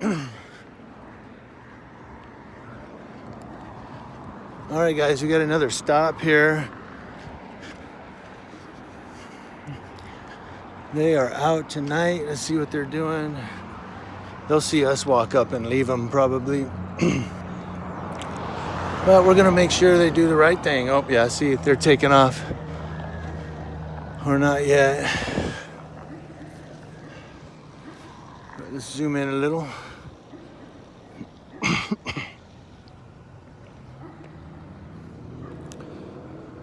All right, guys, we got another stop here. They are out tonight. Let's see what they're doing. They'll see us walk up and leave them probably. But we're gonna make sure they do the right thing. Oh yeah, see if they're taking off or not yet. Let's zoom in a little.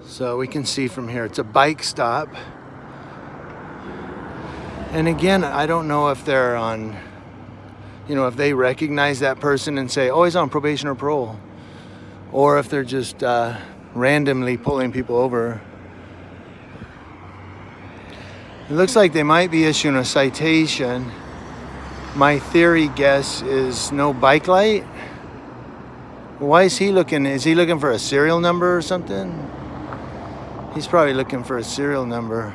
So we can see from here, it's a bike stop. And again, I don't know if they're on, if they recognize that person and say, oh, he's on probation or parole. Or if they're just randomly pulling people over. It looks like they might be issuing a citation. My theory guess is no bike light. Why is he looking? Is he looking for a serial number or something? He's probably looking for a serial number.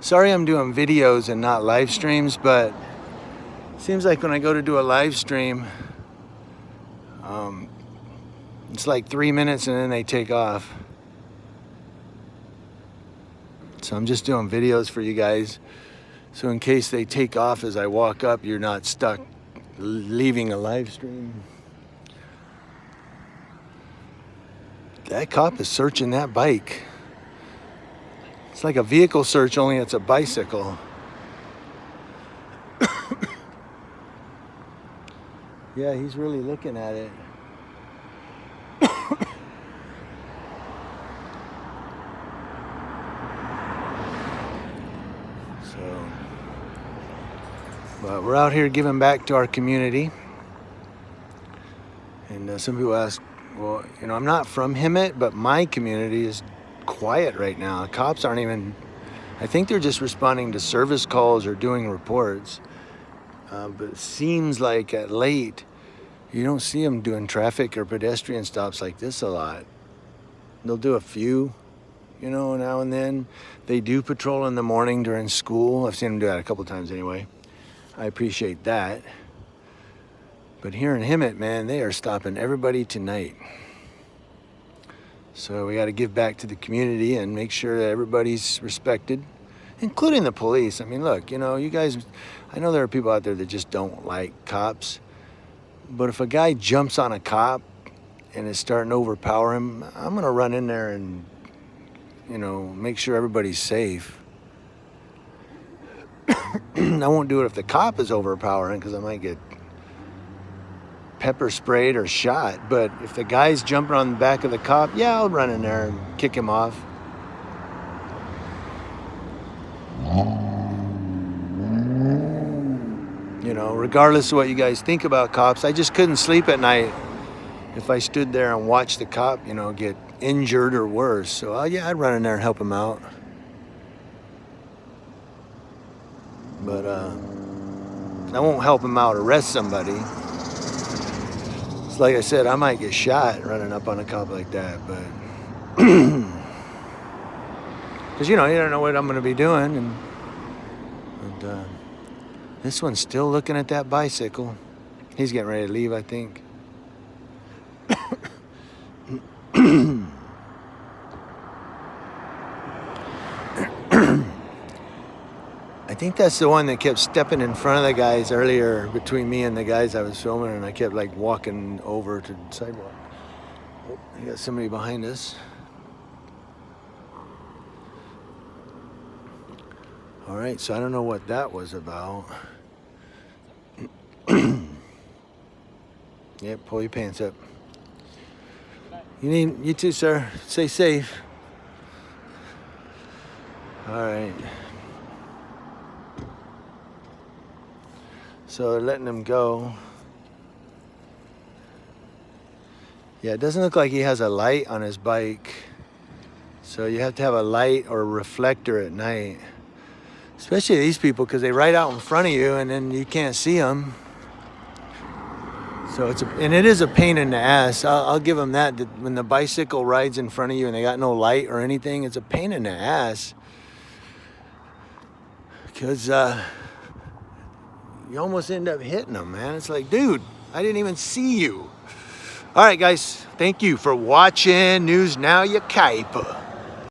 Sorry I'm doing videos and not live streams, but it seems like when I go to do a live stream, it's like 3 minutes and then they take off. So I'm just doing videos for you guys. So in case they take off as I walk up, you're not stuck leaving a live stream. That cop is searching that bike. It's like a vehicle search, only it's a bicycle. Yeah, he's really looking at it. But we're out here giving back to our community. And some people ask, well, I'm not from Hemet, but my community is quiet right now. Cops aren't even, I think they're just responding to service calls or doing reports. But it seems like at late, you don't see them doing traffic or pedestrian stops like this a lot. They'll do a few, now and then. They do patrol in the morning during school. I've seen them do that a couple times anyway. I appreciate that. But here in Hemet, man, they are stopping everybody tonight. So we got to give back to the community and make sure that everybody's respected, including the police. I mean, look, you guys, I know there are people out there that just don't like cops. But if a guy jumps on a cop and is starting to overpower him, I'm going to run in there and, make sure everybody's safe. I won't do it if the cop is overpowering because I might get pepper sprayed or shot. But if the guy's jumping on the back of the cop, yeah, I'll run in there and kick him off. Regardless of what you guys think about cops, I just couldn't sleep at night if I stood there and watched the cop, get injured or worse. So, I'd run in there and help him out. But I won't help him out arrest somebody. It's like I said, I might get shot running up on a cop like that, but because you don't know what I'm going to be doing, and this one's still looking at that bicycle. He's getting ready to leave, I think. I think that's the one that kept stepping in front of the guys earlier between me and the guys I was filming, and I kept walking over to the sidewalk. Oh, we got somebody behind us. All right, so I don't know what that was about. Yep, pull your pants up. You too, sir. Stay safe. All right. So they're letting him go. Yeah, it doesn't look like he has a light on his bike. So you have to have a light or a reflector at night. Especially these people, because they ride out in front of you and then you can't see them. So it is a pain in the ass. I'll give them that. When the bicycle rides in front of you and they got no light or anything, it's a pain in the ass. because you almost end up hitting them, man. It's like, dude, I didn't even see you. All right, guys, thank you for watching News Now You Kaipa.